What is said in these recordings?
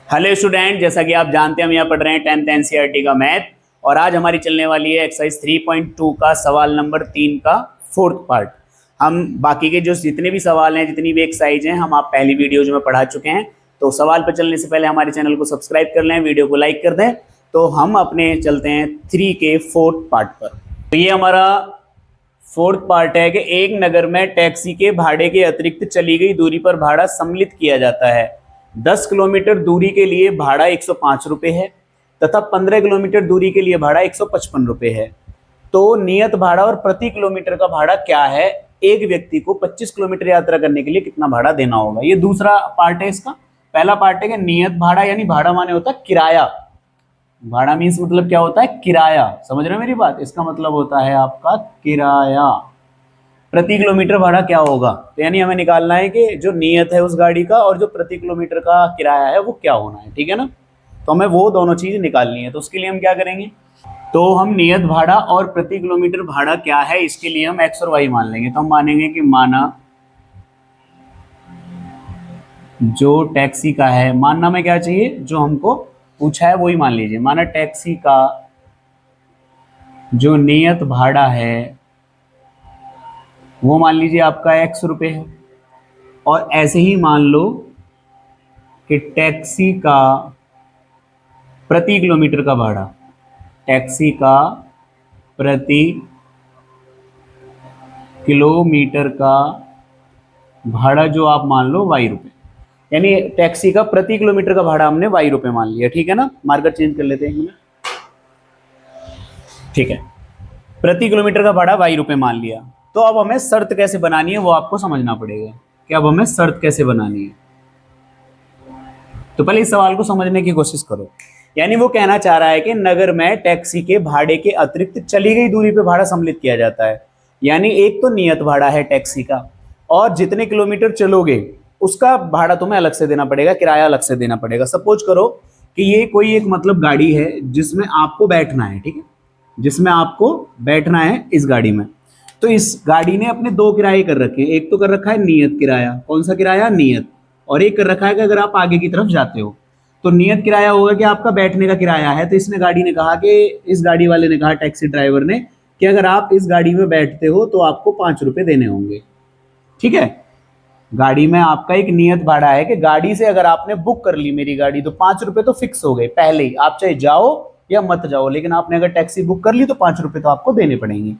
Hello student, जैसा कि आप जानते हैं हम यहाँ पढ़ रहे हैं 10th एनसीईआरटी का मैथ। और आज हमारी चलने वाली है एक्सरसाइज 3.2 का सवाल नंबर 3 का फोर्थ पार्ट। हम बाकी के जो जितने भी सवाल हैं, जितनी भी एक्सरसाइज हैं, हम आप पहली वीडियोज में पढ़ा चुके हैं। तो सवाल पर चलने से पहले हमारे चैनल को सब्सक्राइब कर लें, वीडियो को लाइक कर दें। तो हम अपने चलते हैं 3 के फोर्थ पार्ट पर। तो ये हमारा फोर्थ पार्ट है कि एक नगर में टैक्सी के भाड़े के अतिरिक्त चली गई दूरी पर भाड़ा सम्मिलित किया जाता है। 10 किलोमीटर दूरी के लिए भाड़ा 105 रुपये है तथा 15 किलोमीटर दूरी के लिए भाड़ा 155 रुपये है। तो नियत भाड़ा और प्रति किलोमीटर का भाड़ा क्या है? एक व्यक्ति को 25 किलोमीटर यात्रा करने के लिए कितना भाड़ा देना होगा? ये दूसरा पार्ट है इसका। पहला पार्ट है कि नियत भाड़ा, यानी भाड़ा माने होता है किराया। भाड़ा मीन्स मतलब क्या होता है? किराया। समझ रहे हो मेरी बात? इसका मतलब होता है आपका किराया। प्रति किलोमीटर भाड़ा क्या होगा? तो यानी हमें निकालना है कि जो नियत है उस गाड़ी का और जो प्रति किलोमीटर का किराया है वो क्या होना है। ठीक है ना? तो हमें वो दोनों चीज निकालनी है। तो उसके लिए हम क्या करेंगे? तो हम नियत भाड़ा और प्रति किलोमीटर भाड़ा क्या है इसके लिए हम एक्स और वाई मान लेंगे। तो हम मानेंगे कि माना जो टैक्सी का है, मानना में क्या चाहिए? जो हमको पूछा है वही मान लीजिए। माना टैक्सी का जो नियत भाड़ा है वो मान लीजिए आपका 100 रुपये है। और ऐसे ही मान लो कि टैक्सी का प्रति किलोमीटर का भाड़ा, टैक्सी का प्रति किलोमीटर का भाड़ा जो आप मान लो वाई रुपये, यानी टैक्सी का प्रति किलोमीटर का भाड़ा हमने वाई रुपये मान लिया। ठीक है ना? मार्कर चेंज कर लेते हैं। ठीक है, प्रति किलोमीटर का भाड़ा वाई रुपये मान लिया। तो अब हमें शर्त कैसे बनानी है वो आपको समझना पड़ेगा कि अब हमें शर्त कैसे बनानी है। तो पहले इस सवाल को समझने की कोशिश करो। यानी वो कहना चाह रहा है कि नगर में टैक्सी के भाड़े के अतिरिक्त चली गई दूरी पे भाड़ा सम्मिलित किया जाता है। यानी एक तो नियत भाड़ा है टैक्सी का, और जितने किलोमीटर चलोगे उसका भाड़ा तुम्हें अलग से देना पड़ेगा, किराया अलग से देना पड़ेगा। सपोज करो कि ये कोई एक मतलब गाड़ी है जिसमें आपको बैठना है। ठीक है? जिसमें आपको बैठना है इस गाड़ी में। तो इस गाड़ी ने अपने दो किराए कर रखे हैं। एक तो कर रखा है नियत किराया। कौन सा किराया? नियत। और एक कर रखा है कि अगर आप आगे की तरफ जाते हो तो नियत किराया होगा कि आपका बैठने का किराया है। तो इसने गाड़ी ने कहा कि इस गाड़ी वाले ने कहा, टैक्सी ड्राइवर ने, कि अगर आप इस गाड़ी में बैठते हो तो आपको 5 रुपये देने होंगे। ठीक है? गाड़ी में आपका एक नियत भाड़ा है कि गाड़ी से अगर आपने बुक कर ली मेरी गाड़ी तो 5 रुपये तो फिक्स हो गए पहले ही। आप चाहे जाओ या मत जाओ, लेकिन आपने अगर टैक्सी बुक कर ली तो 5 रुपये तो आपको देने पड़ेंगे।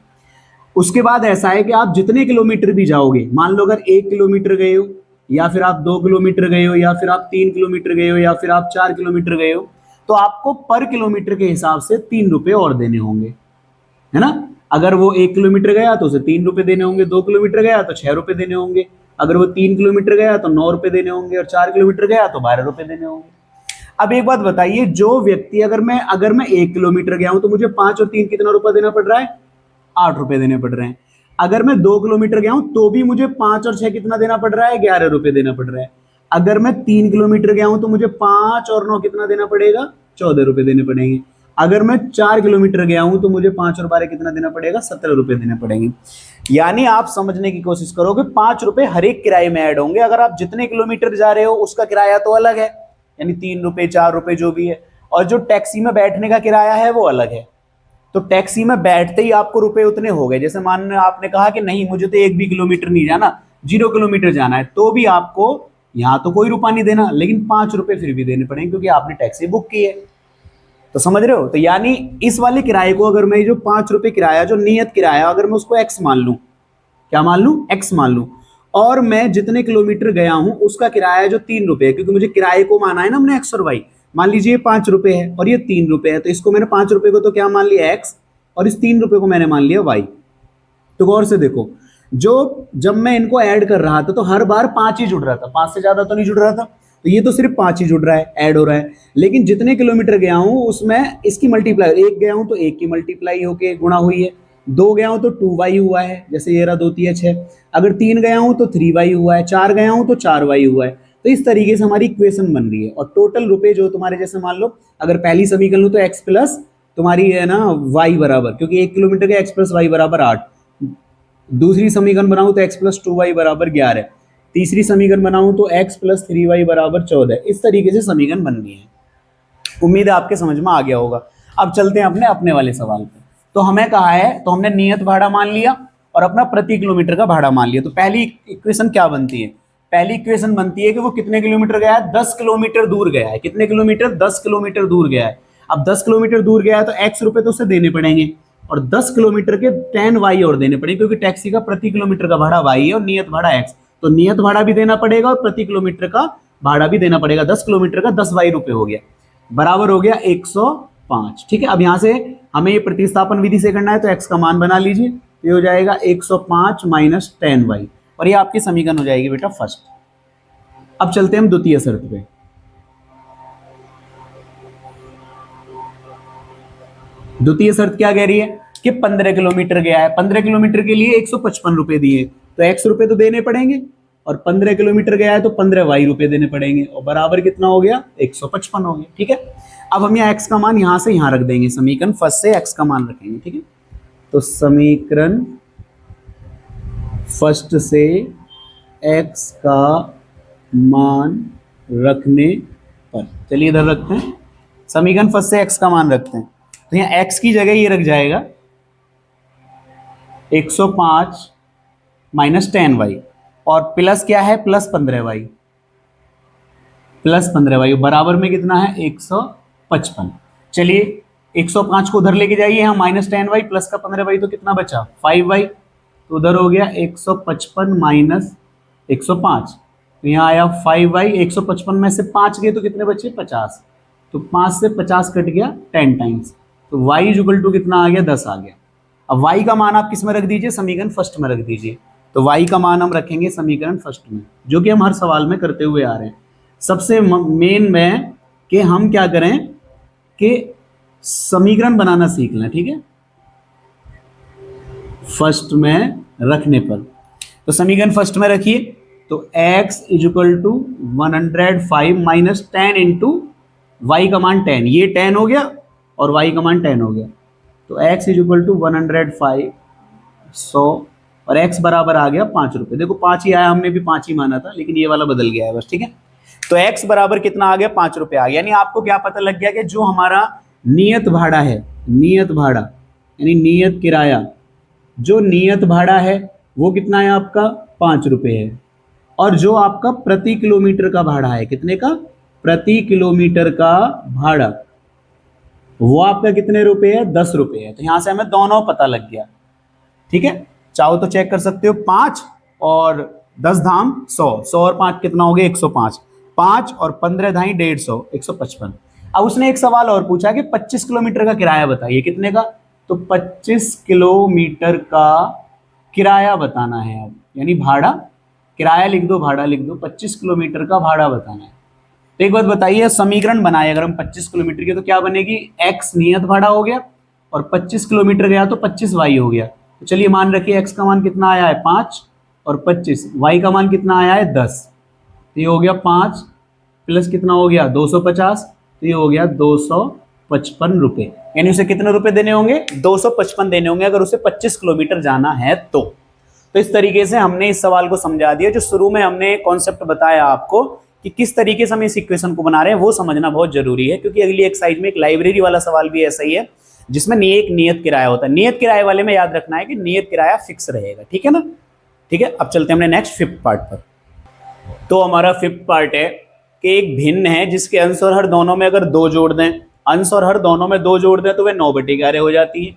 उसके बाद ऐसा है कि आप जितने किलोमीटर भी जाओगे, मान लो अगर 1 किलोमीटर गए हो, या फिर आप 2 किलोमीटर गए हो, या फिर आप 3 किलोमीटर गए हो, या फिर आप 4 किलोमीटर गए हो, तो आपको पर किलोमीटर के हिसाब से 3 रुपये और देने होंगे। है ना? अगर वो 1 किलोमीटर गया तो उसे 3 रुपये देने होंगे, 2 किलोमीटर गया तो 6 रुपये देने होंगे, अगर वो 3 किलोमीटर गया तो 9 रुपये देने होंगे, और 4 किलोमीटर गया तो 12 रुपये देने होंगे। अब एक बात बताइए, जो व्यक्ति अगर मैं 1 किलोमीटर गया हूं तो मुझे 5 और 3 कितना रुपया देना पड़ रहा है? 8 रुपये देने पड़ रहे हैं। अगर मैं 2 किलोमीटर गया हूं तो भी मुझे 5 और 6 कितना देना पड़ रहा है? 11 रुपये देना पड़ रहा है। अगर मैं 3 किलोमीटर गया हूं तो मुझे 5 और 9 कितना देना पड़ेगा? 14 रुपये देने पड़ेंगे। अगर मैं 4 किलोमीटर गया हूं तो मुझे 5 और 12 कितना देना पड़ेगा? 17 रुपये देने पड़ेंगे। यानी आप समझने की कोशिश करो कि 5 रुपये हर एक किराए में ऐड होंगे। अगर आप जितने किलोमीटर जा रहे हो उसका किराया तो अलग है, यानी 3 रुपये 4 रुपये जो भी है, और जो टैक्सी में बैठने का किराया है वो अलग है। तो टैक्सी में बैठते ही आपको रुपए उतने हो गए। जैसे मान आपने कहा कि नहीं मुझे तो 1 भी किलोमीटर नहीं जाना, 0 किलोमीटर जाना है, तो भी आपको यहां तो कोई रुपया नहीं देना, लेकिन 5 रुपये फिर भी देने पड़ेंगे क्योंकि आपने टैक्सी बुक की है। तो समझ रहे हो? तो यानी इस वाले किराए को अगर मैं जो 5 रुपये किराया, जो नियत किराया, अगर मैं उसको एक्स मान लूं, क्या मान लूं? एक्स मान लूं, और मैं जितने किलोमीटर गया हूं उसका किराया जो 3 रुपये, क्योंकि मुझे किराए को माना है ना हमने एक्स और वाई। मान लीजिए 5 रुपये है और ये 3 रुपये है, तो इसको मैंने 5 रुपये को तो क्या मान लिया? एक्स, और इस 3 रुपये को मैंने मान लिया वाई। तो गौर से देखो, जो जब मैं इनको ऐड कर रहा था तो हर बार 5 ही जुड़ रहा था, 5 से ज्यादा तो नहीं जुड़ रहा था। तो ये तो सिर्फ 5 ही जुड़ रहा है, ऐड हो रहा है। लेकिन जितने किलोमीटर गया हूं उसमें इसकी मल्टीप्लाई, 1 गया हूं तो 1 की मल्टीप्लाई होके गुणा हुई है, 2 गया हूं तो 2y हुआ है, जैसे ये रहा 2 3 6। अगर 3 गया हूं तो 3y हुआ है, 4 गया हूं तो 4y हुआ है। तो इस तरीके से हमारी इक्वेशन बन रही है। और टोटल रुपए जो तुम्हारे, जैसे मान लो अगर पहली समीकरण लो तो x प्लस तुम्हारी है ना y बराबर, क्योंकि 1 किलोमीटर का x प्लस वाई बराबर 8। दूसरी समीकरण बनाऊं तो x प्लस 2y बराबर 11। तीसरी समीकरण बनाऊं तो x प्लस 3y बराबर 14। इस तरीके से समीकरण बननी है। उम्मीद है आपके समझ में आ गया होगा। अब चलते हैं अपने अपने वाले सवाल पे। तो हमें कहा है, तो हमने नियत भाड़ा मान लिया और अपना प्रति किलोमीटर का भाड़ा मान लिया। तो पहली इक्वेशन क्या बनती है? पहली इक्वेशन बनती है कि वो कितने किलोमीटर गया है, 10 किलोमीटर दूर गया है। कितने किलोमीटर? 10 किलोमीटर दूर गया है। अब 10 किलोमीटर दूर गया है तो x रुपए तो उसे देने पड़ेंगे और 10 किलोमीटर के 10 y और देने पड़ेंगे, क्योंकि टैक्सी का प्रति किलोमीटर का भाड़ा y है और नियत भाड़ा x। तो नियत भाड़ा भी देना पड़ेगा और प्रति किलोमीटर का भाड़ा भी देना पड़ेगा। 10 किलोमीटर का 10 y रुपए हो गया, बराबर हो गया 105। ठीक है, अब यहां से हमें ये प्रतिस्थापन विधि से करना है, तो x का मान बना लीजिए। ये हो जाएगा 105 माइनस 10y और ये आपकी समीकरण हो जाएगी बेटा फर्स्ट। अब चलते हैं हम द्वितीय शर्त पे। द्वितीय शर्त क्या कह रही है कि 15 किलोमीटर गया है। 15 किलोमीटर के लिए 155 रुपए दिए, तो x रुपए तो देने पड़ेंगे और 15 किलोमीटर गया है तो 15 y रुपए देने पड़ेंगे और बराबर कितना हो गया? 155 हो गया। ठीक है, अब हम यहाँ x का मान यहां से यहां रख देंगे, समीकरण फर्स्ट से x का मान रखेंगे। ठीक है, तो समीकरण फर्स्ट से x का मान रखने पर, चलिए इधर रखते हैं, समीकरण फर्स्ट से x का मान रखते हैं। तो यहाँ x की जगह ये रख जाएगा 105 माइनस 10y और प्लस क्या है? प्लस 15y, प्लस 15y बराबर में कितना है? 155। चलिए 105 को उधर लेके जाइए, यहाँ माइनस 10y प्लस का 15y तो कितना बचा? 5y। तो उधर हो गया 155 माइनस 105, तो यहाँ आया 5y। 155 में से 5 गए तो कितने बचे? 50। तो 5 से 50 कट गया 10 टाइम्स, तो y इक्वल टू कितना आ गया? 10 आ गया। अब y का मान आप किस में रख दीजिए? समीकरण फर्स्ट में रख दीजिए। तो y का मान हम रखेंगे समीकरण फर्स्ट में, जो कि हम हर सवाल में करते हुए आ रहे हैं। सबसे मेन में कि हम क्या करें कि समीकरण बनाना सीख लें। ठीक है, फर्स्ट में रखने पर, तो समीकरण फर्स्ट में रखिए। तो x equal to 105 minus 10 into y का मान 10, ये 10 हो गया और y का मान 10 हो गया। तो x इक्वल टू 105 100 और x बराबर आ गया 5 रुपए। देखो 5 ही आया, हमने भी 5 ही माना था, लेकिन ये वाला बदल गया है बस। ठीक है, तो x बराबर कितना आ गया? 5 रुपए आ गया। यानी आपको क्या पता लग गया कि जो हमारा नियत भाड़ा है, नियत भाड़ा यानी नियत किराया, जो नियत भाड़ा है वो कितना है आपका? 5 रुपए है। और जो आपका प्रति किलोमीटर का भाड़ा है, कितने का? प्रति किलोमीटर का भाड़ा, वो आपका कितने रुपए है? 10 रुपए है। तो यहां से हमें दोनों पता लग गया। ठीक है, चाहो तो चेक कर सकते हो, 5 और 10 धाम 100, 100 और 5 कितना हो गया? 105। 5 और 15 धाई 150, 155। अब उसने एक सवाल और पूछा कि 25 किलोमीटर का किराया बताइए, कितने का? तो 25 किलोमीटर का किराया बताना है। अब यानी भाड़ा, किराया लिख दो, भाड़ा लिख दो, 25 किलोमीटर का भाड़ा बताना है। तो एक बात बताइए, समीकरण बनाए अगर हम 25 किलोमीटर की, तो क्या बनेगी? x नियत भाड़ा हो गया और 25 किलोमीटर गया तो 25y हो गया। तो चलिए मान रखिए x का मान कितना आया है? 5 और 25, y का मान कितना आया है? 10। तो ये हो गया 5 प्लस कितना हो गया? 250, तो ये हो गया 255 रुपए। यानी उसे कितने रुपए देने होंगे? 255 देने होंगे अगर उसे 25 किलोमीटर जाना है तो इस तरीके से हमने इस सवाल को समझा दिया। जो शुरू में हमने कॉन्सेप्ट बताया आपको कि किस तरीके से हम इस इक्वेशन को बना रहे हैं, वो समझना बहुत जरूरी है, क्योंकि अगली एक्सरसाइज में एक लाइब्रेरी वाला सवाल भी ऐसा ही है जिसमें एक नियत किराया होता है। नियत किराए वाले में याद रखना है कि नियत किराया फिक्स रहेगा। ठीक है ना? ठीक है, अब चलते हैं हमने नेक्स्ट फिफ्थ पार्ट पर। तो हमारा फिफ्थ पार्ट है कि एक भिन्न है जिसके अंश और हर दोनों में अगर 2 जोड़ दें, अंश और हर दोनों में 2 जोड़ दें तो वह 9/11 हो जाती है,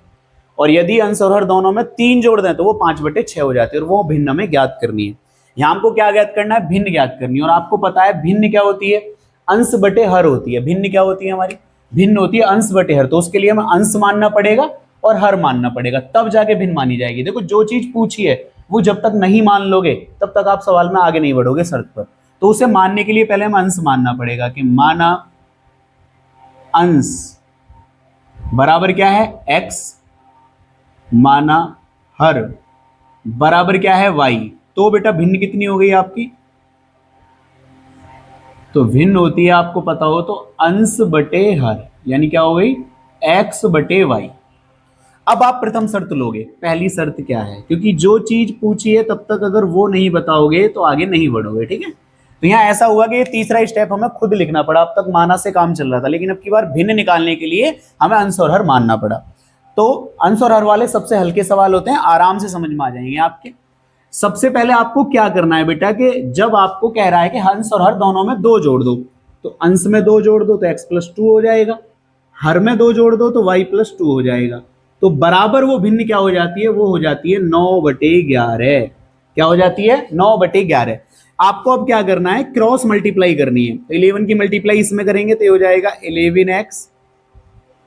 और यदि अंश और हर दोनों में 3 जोड़ दें तो वो 5/6 हो जाती है, और वो भिन्न हमें ज्ञात करनी है। यहाँ हमको क्या ज्ञात करना है? भिन्न ज्ञात करनी है। और आपको पता है भिन्न क्या होती है? अंश बटे हर होती है। भिन्न क्या होती है हमारी? भिन्न होती है अंश बटे हर। तो उसके लिए हमें अंश मानना पड़ेगा और हर मानना पड़ेगा, तब जाके भिन्न मानी जाएगी। देखो जो चीज पूछी है वो जब तक नहीं मान लोगे तब तक आप सवाल में आगे नहीं बढ़ोगे शर्त पर। तो उसे मानने के लिए पहले हमें अंश मानना पड़ेगा कि माना अंश बराबर क्या है? x, माना हर बराबर क्या है? y। तो बेटा भिन्न कितनी हो गई आपकी? तो भिन्न होती है, आपको पता हो तो, अंश बटे हर, यानी क्या हो गई? x बटे y। अब आप प्रथम शर्त लोगे। पहली शर्त क्या है, क्योंकि जो चीज पूछी है तब तक अगर वो नहीं बताओगे तो आगे नहीं बढ़ोगे, ठीक है। तो यहाँ ऐसा हुआ कि ये तीसरा स्टेप हमें खुद लिखना पड़ा। अब तक माना से काम चल रहा था, लेकिन अब की बार भिन्न निकालने के लिए हमें अंश और हर मानना पड़ा। तो अंश और हर वाले सबसे हल्के सवाल होते हैं, आराम से समझ में आ जाएंगे आपके। सबसे पहले आपको क्या करना है बेटा कि जब आपको कह रहा है कि अंश और हर दोनों में 2 जोड़ दो, तो अंश में 2 जोड़ दो तो x+2 हो जाएगा, हर में 2 जोड़ दो तो y+2 हो जाएगा। तो बराबर वो भिन्न क्या हो जाती है, वो हो जाती है 9/11। क्या हो जाती है, 9/11। आपको अब क्या करना है, क्रॉस मल्टीप्लाई करनी है। तो 11 की मल्टीप्लाई इसमें करेंगे तो ये हो जाएगा 11x,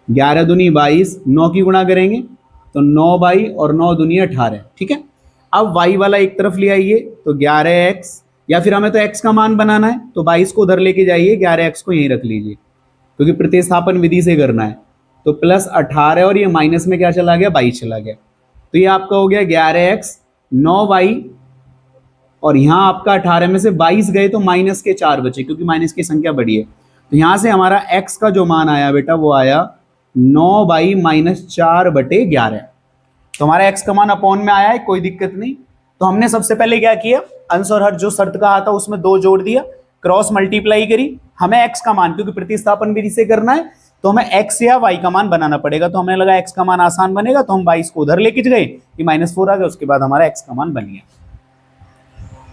11 दूनी 22, 9 की गुणा करेंगे तो 9y और 9 दूनी 18, ठीक है। अब y वाला एक तरफ ले आइए तो 11x, या फिर हमें तो x का मान बनाना है तो 22 को उधर लेके जाइए, 11x को यहीं रख लीजिए क्योंकि प्रतिस्थापन विधि से करना है। तो +18 और ये माइनस में क्या चला गया, 22 चला गया। तो ये आपका हो गया 11x, 9y और यहाँ आपका 18 में से 22 गए तो माइनस के 4 बचे क्योंकि माइनस की संख्या बड़ी है। तो यहाँ से हमारा x का जो मान आया बेटा वो आया 9y - 4/11। तो हमारा x का मान अपॉन में आया है, कोई दिक्कत नहीं। तो हमने सबसे पहले क्या किया, अंश और हर जो शर्त कहा था उसमें 2 जोड़ दिया, क्रॉस मल्टीप्लाई करी। हमें x का मान, क्योंकि प्रतिस्थापन विधि से करना है तो हमें x या y का मान बनाना पड़ेगा। तो हमें लगा x का मान आसान बनेगा तो हम 22 को उधर लेके गए, ये -4 आ गया। उसके बाद हमारा x का मान बन गया।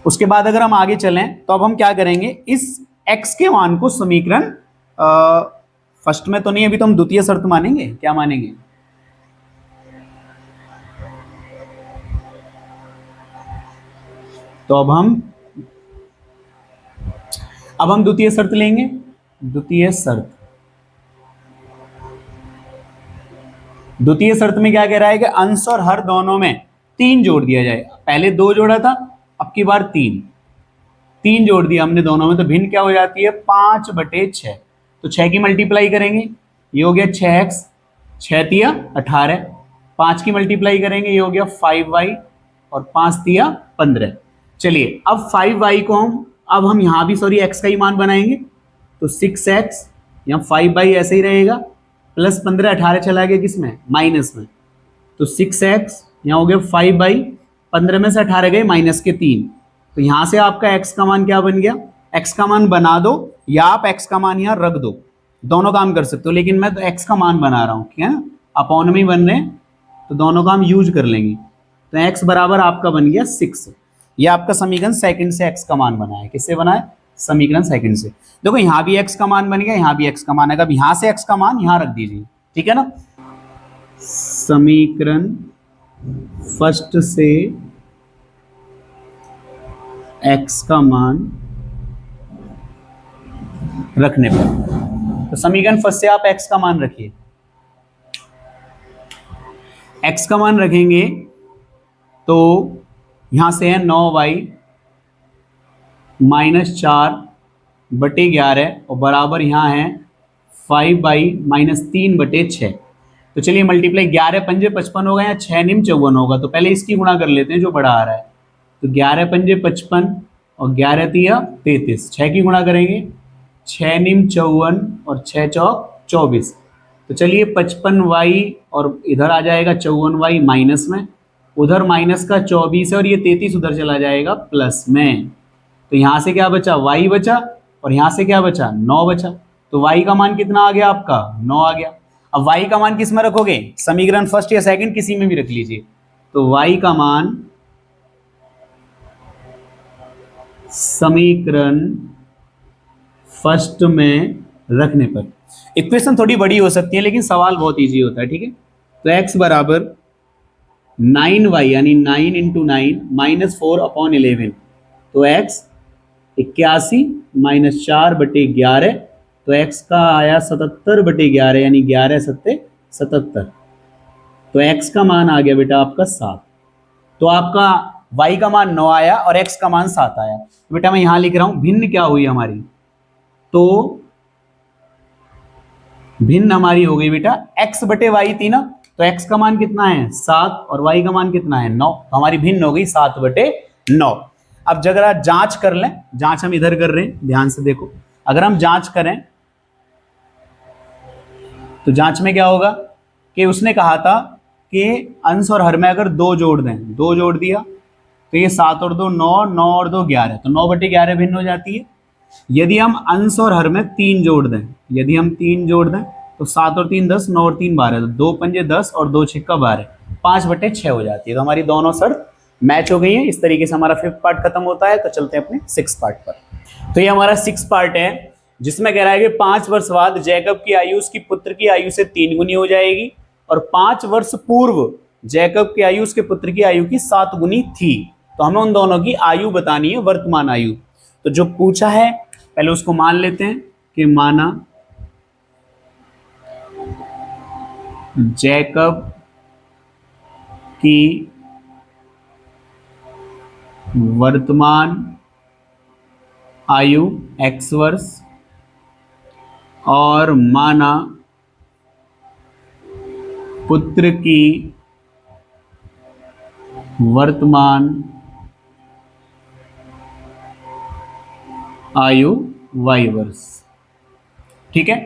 उसके बाद अगर हम आगे चलें तो अब हम क्या करेंगे, इस x के मान को समीकरण फर्स्ट में तो नहीं, अभी तो हम द्वितीय शर्त मानेंगे। क्या मानेंगे, तो अब हम द्वितीय शर्त लेंगे। द्वितीय शर्त में क्या कह रहा है कि अंश और हर दोनों में 3 जोड़ दिया जाए। पहले 2 जोड़ा था, अब की बार 3 जोड़ दिया हमने दोनों में, तो भिन्न क्या हो जाती है, 5/6। तो 6 की मल्टीप्लाई करेंगे, ये हो गया 6x, 6 तिया 18, 5 की मल्टीप्लाई करेंगे, ये हो गया 5y और 5 तिया 15। चलिए अब 5y को अब हम यहाँ भी x का ही मान बनाएंगे तो 6x, यहाँ 5y ऐसे ही रहेगा, +15, 18 चला गया किसमें, माइनस में। तो 6x यहाँ हो गया 5y, 15 में से 18 गए -3। तो यहाँ से आपका x का मान क्या बन गया, x का मान बना दो या आप x का मान यहाँ रख दो, दोनों काम कर सकते हो। लेकिन मैं तो x का मान बना रहा हूँ, ठीक है ना, अपॉन में ही बन रहे हैं तो दोनों का हम यूज कर लेंगे। तो x बराबर आपका बन गया 6। ये आपका समीकरण सेकंड से x का मान बना है। किससे बना है, समीकरण सेकंड से। देखो यहाँ भी x का मान बन गया, यहाँ भी x का मान है। अब यहाँ से x का मान यहाँ रख दीजिए, ठीक है ना। समीकरण फर्स्ट से x का मान रखने पर, तो समीकरण फर्स्ट से आप x का मान रखिए। x का मान रखेंगे तो यहां से है 9y - 4/11 और बराबर यहाँ है 5y - 3/6। तो चलिए मल्टीप्लाई, 11 पंजे 55 होगा या 6 निम 54 होगा। तो पहले इसकी गुणा कर लेते हैं जो बड़ा आ रहा है। तो 11 पंजे 55 और 11 तिया 33, 6 की गुणा करेंगे, 6 निम 54 और 6 चौक 24। तो चलिए 55y और इधर आ जाएगा 54y माइनस में, उधर माइनस का 24 है और ये 33 उधर चला जाएगा प्लस में। तो यहाँ से क्या बचा, y बचा और यहाँ से क्या बचा, 9 बचा। तो y का मान कितना आ गया आपका, 9 आ गया। अब y का मान किस में रखोगे, समीकरण फर्स्ट या सेकंड किसी में भी रख लीजिए। तो y का मान समीकरण फर्स्ट में रखने पर, इक्वेशन थोड़ी बड़ी हो सकती है लेकिन सवाल बहुत इजी होता है, ठीक है। तो x बराबर 9y यानी 9 × 9 -4/11। तो x 81 - 4/11। तो x का आया 77/11 यानी 11 सत्ते 77। तो x का मान आ गया बेटा आपका 7। तो आपका y का मान 9 आया और x का मान 7 आया। तो बेटा मैं यहां लिख रहा हूं भिन्न क्या हुई हमारी, तो भिन्न हमारी हो गई बेटा x/y थी ना, तो x का मान कितना है 7 और y का मान कितना है 9। तो हमारी भिन्न हो गई 7/9। अब जरा जांच कर लें, जांच हम इधर कर रहे हैं, ध्यान से देखो। अगर हम जांच करें तो जांच में क्या होगा कि उसने कहा था के अंश और हर में अगर 2 जोड़ दें, 2 जोड़ दिया तो ये 7 और 2 9, 9 और 2 11, तो 9/11 भिन्न हो जाती है। यदि हम अंश और हर में 3 जोड़ दें, यदि हम 3 जोड़ दें तो 7 और 3 10, 9 और 3 12, तो 2 पंजे 10 और 2 छिक्का 12, 5/6 हो जाती है। तो हमारी दोनों शर्त मैच हो गई है। इस तरीके से हमारा 5th पार्ट खत्म होता है। तो चलते हैं अपने 6th पार्ट पर। तो ये हमारा 6th पार्ट है जिसमें कह रहा है कि 5 वर्ष बाद जैकब की आयु उसकी पुत्र की आयु से 3 गुनी हो जाएगी और 5 वर्ष पूर्व जैकब की आयु उसके पुत्र की आयु की 7 गुनी थी। तो हमें उन दोनों की आयु बतानी है, वर्तमान आयु। तो जो पूछा है पहले उसको मान लेते हैं कि माना जैकब की वर्तमान आयु x वर्ष और माना पुत्र की वर्तमान आयु y वर्ष। ठीक है,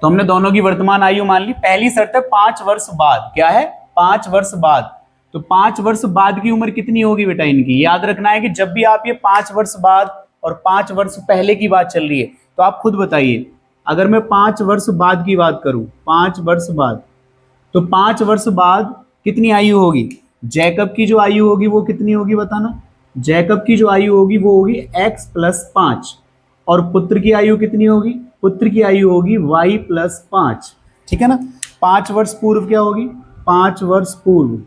तो हमने दोनों की वर्तमान आयु मान ली। पहली शर्त है 5 वर्ष बाद। क्या है? 5 वर्ष बाद। तो 5 वर्ष बाद की उम्र कितनी होगी बेटा इनकी? याद रखना है कि जब भी आप ये 5 वर्ष बाद और 5 वर्ष पहले की बात चल रही है तो आप खुद बताइए, अगर मैं 5 वर्ष बाद की बात करूं, 5 वर्ष बाद, तो 5 वर्ष बाद कितनी आयु होगी? जैकब की जो आयु होगी वो कितनी होगी बताना? जैकब की जो आयु होगी वो होगी x + 5 और पुत्र की आयु कितनी होगी? पुत्र की आयु होगी y + 5। ठीक है ना? 5 वर्ष पूर्व क्या होगी? 5 वर्ष पूर्व,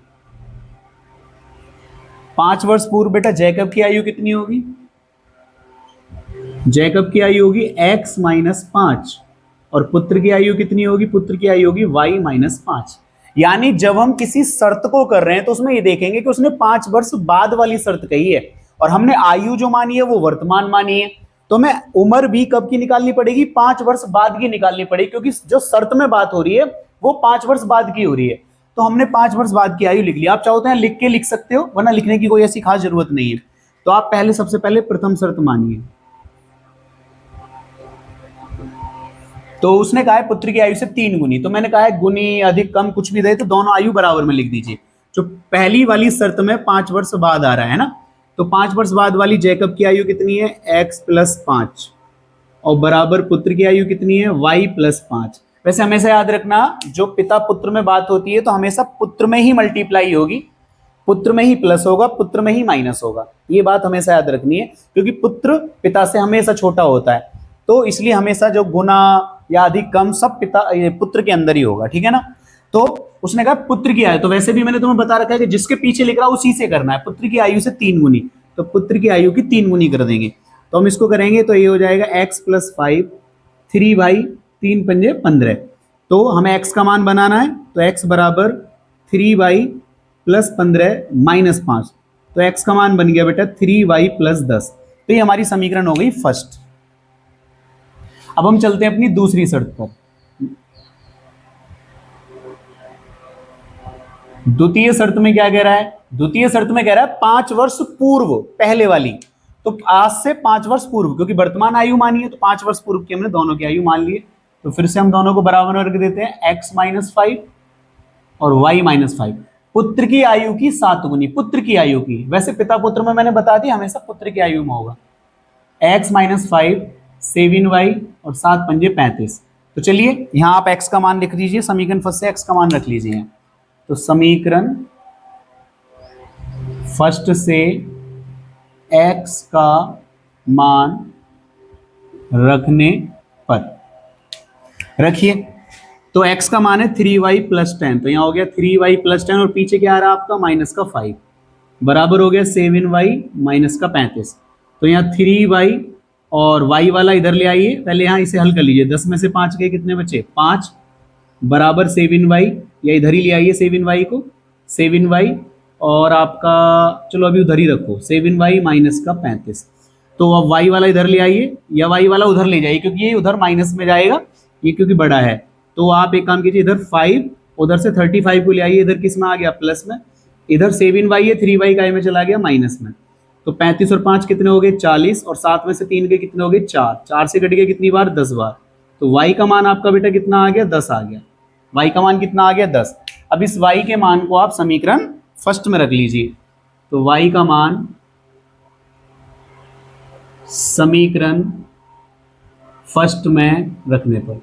5 वर्ष पूर्व बेटा जैकब की आयु कितनी होगी? जैकब की आयु होगी x - 5 और पुत्र की आयु कितनी होगी? पुत्र की आयु होगी y - 5। यानी जब हम किसी शर्त को कर रहे हैं तो उसमें ये देखेंगे कि उसने 5 वर्ष बाद वाली शर्त कही है और हमने आयु जो मानी है वो वर्तमान मानी है। तो हमें उम्र भी कब की निकालनी पड़ेगी? 5 वर्ष बाद की निकालनी पड़ेगी, क्योंकि जो शर्त में बात हो रही है वो 5 वर्ष बाद की हो रही है। तो हमने 5 वर्ष बाद की आयु लिख ली। आप चाहो तो लिख के लिख सकते हो, वरना लिखने की कोई ऐसी खास जरूरत नहीं है। तो आप पहले सबसे पहले प्रथम शर्त मानिए। तो उसने कहा है पुत्र की आयु से 3 गुनी, तो मैंने कहा है गुनी अधिक कम कुछ भी दे तो दोनों आयु बराबर में लिख दीजिए। जो पहली वाली शर्त में 5 वर्ष बाद आ रहा है ना, तो 5 वर्ष बाद वाली जैकब की आयु कितनी है? x + 5 और बराबर पुत्र की आयु कितनी है? y + 5। वैसे हमेशा याद रखना, जो पिता पुत्र में बात होती है तो हमेशा पुत्र में ही मल्टीप्लाई होगी, पुत्र में ही प्लस होगा, पुत्र में ही माइनस होगा। ये बात हमेशा याद रखनी है, क्योंकि पुत्र पिता से हमेशा छोटा होता है, तो इसलिए हमेशा जो गुना या अधिक कम सब पुत्र के अंदर ही होगा। ठीक है ना? तो उसने कहा पुत्र की आयु, तो वैसे भी मैंने तुम्हें बता रखा है कि जिसके पीछे लिख रहा है उसी से करना है। पुत्र की आयु से 3 गुनी, तो पुत्र की आयु की 3 गुनी कर देंगे। तो हम इसको करेंगे तो ये हो जाएगा x + 5, 3y, 3 पंजे 15। तो हमें x का मान बनाना है, तो x बराबर 3y + 15 - 5। तो x का मान बन गया बेटा 3y + 10। तो ये हमारी समीकरण हो गई फर्स्ट। अब हम चलते हैं अपनी दूसरी शर्त पर। द्वितीय शर्त में क्या कह रहा है? द्वितीय शर्त में कह रहा है 5 वर्ष पूर्व, पहले वाली। तो आज से 5 वर्ष पूर्व, क्योंकि वर्तमान आयु मानी है तो 5 वर्ष पूर्व की हमने दोनों की आयु मान लिए। तो फिर से हम दोनों को बराबर में रख देते हैं, x - 5 और y - 5। पुत्र की आयु की 7 गुनी, पुत्र की आयु की। वैसे पिता पुत्र में मैंने बता दिया हमेशा पुत्र की आयु में होगा। x - 5, 7y और 7 पंजे 35। तो चलिए यहां आप x का मान लिख दीजिए, समीकरण फर्स्ट से x का मान रख लीजिए। तो समीकरण फर्स्ट से x का मान रखने पर रखिए, तो x का मान है 3y + 10। तो यहां हो गया 3y + 10 और पीछे क्या आ रहा है आपका -5 बराबर हो गया 7y - 35। तो यहाँ 3y और y वाला इधर ले आइए, पहले यहाँ इसे हल कर लीजिए। 10 में से 5 गए, कितने बचे? 5 बराबर 7y, या इधर ही ले आइए 7y को, 7y और आपका चलो अभी उधर ही रखो 7y - 35। तो अब y वाला इधर ले आइए या y वाला उधर ले जाइए, क्योंकि ये उधर माइनस में जाएगा, ये क्योंकि बड़ा है। तो आप एक काम कीजिए, इधर 5 उधर से 35 को ले आइए, इधर किस में आ गया? प्लस में। इधर 7y है, 3y का में चला गया माइनस में। तो 35 और 5 कितने हो गए? 40 और 7 में से 3 के कितने हो गए? 4। 4 से कट गया कितनी बार? 10 बार। तो y का मान आपका बेटा कितना आ गया? 10 आ गया। y का मान कितना आ गया 10। अब इस y के मान को आप समीकरण फर्स्ट में रख लीजिए, तो y का मान समीकरण फर्स्ट में रखने पर,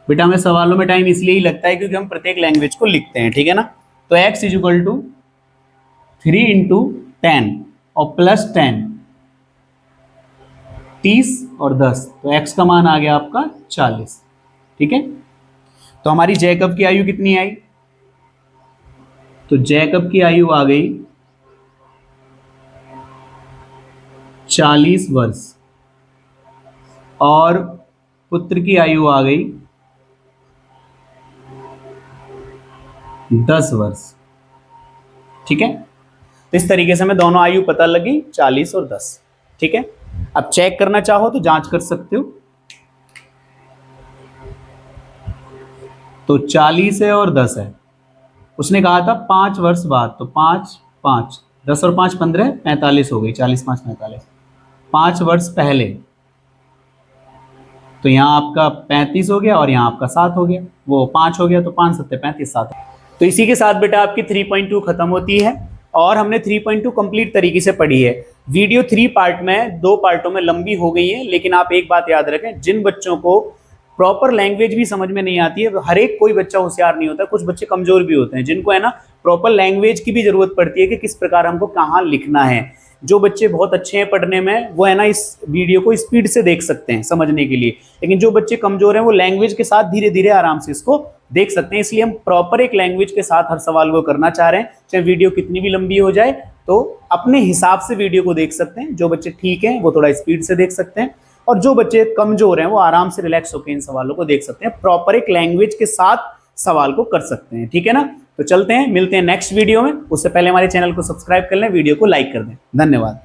बेटा हमें सवालों में टाइम इसलिए ही लगता है क्योंकि हम प्रत्येक लैंग्वेज को लिखते हैं, ठीक है ना। तो x इक्वल टू 3 इंटू 10 और प्लस 10, 30 और 10, तो x का मान आ गया आपका 40, ठीक है। तो हमारी जैकब की आयु कितनी आई, तो जैकब की आयु आ गई 40 वर्ष और पुत्र की आयु आ गई 10 वर्ष, ठीक है। तो इस तरीके से हमें दोनों आयु पता लगी 40 और 10, ठीक है। अब चेक करना चाहो तो जांच कर सकते हो, तो 40 है और 10 है, उसने कहा था 5 वर्ष बाद, तो 5 5 10 और 5 15 45 हो गई, 40 5 45, 5 वर्ष पहले, तो यहाँ आपका 35 हो गया और यहाँ आपका 7 हो गया, वो 5 हो गया, तो 5 7 35 7। तो इसी के साथ बेटा आपकी 3.2 खत्म होती है और हमने 3.2 कंप्लीट तरीके से पढ़ी है। वीडियो 3 पार्ट में 2 पार्टों में लंबी हो गई है, लेकिन आप एक बात याद रखें, जिन बच्चों को प्रॉपर लैंग्वेज भी समझ में नहीं आती है, हर एक कोई बच्चा होशियार नहीं होता, कुछ बच्चे कमजोर भी होते हैं, जिनको है ना प्रॉपर लैंग्वेज की भी जरूरत पड़ती है कि किस प्रकार हमको कहाँ लिखना है। जो बच्चे बहुत अच्छे हैं पढ़ने में वो है ना इस वीडियो को स्पीड से देख सकते हैं समझने के लिए, लेकिन जो बच्चे कमजोर हैं वो लैंग्वेज के साथ धीरे धीरे आराम से इसको देख सकते हैं। इसलिए हम प्रॉपर एक लैंग्वेज के साथ हर सवाल को करना चाह रहे हैं, चाहे वीडियो कितनी भी लंबी हो जाए, तो अपने हिसाब से वीडियो को देख सकते हैं। जो बच्चे ठीक हैं वो थोड़ा स्पीड से देख सकते हैं और जो बच्चे कमजोर हैं वो आराम से रिलैक्स होकर इन सवालों को देख सकते हैं, प्रॉपर एक लैंग्वेज के साथ सवाल को कर सकते हैं, ठीक है ना। तो चलते हैं, मिलते हैं नेक्स्ट वीडियो में। उससे पहले हमारे चैनल को सब्सक्राइब कर लें, वीडियो को लाइक कर दें। धन्यवाद।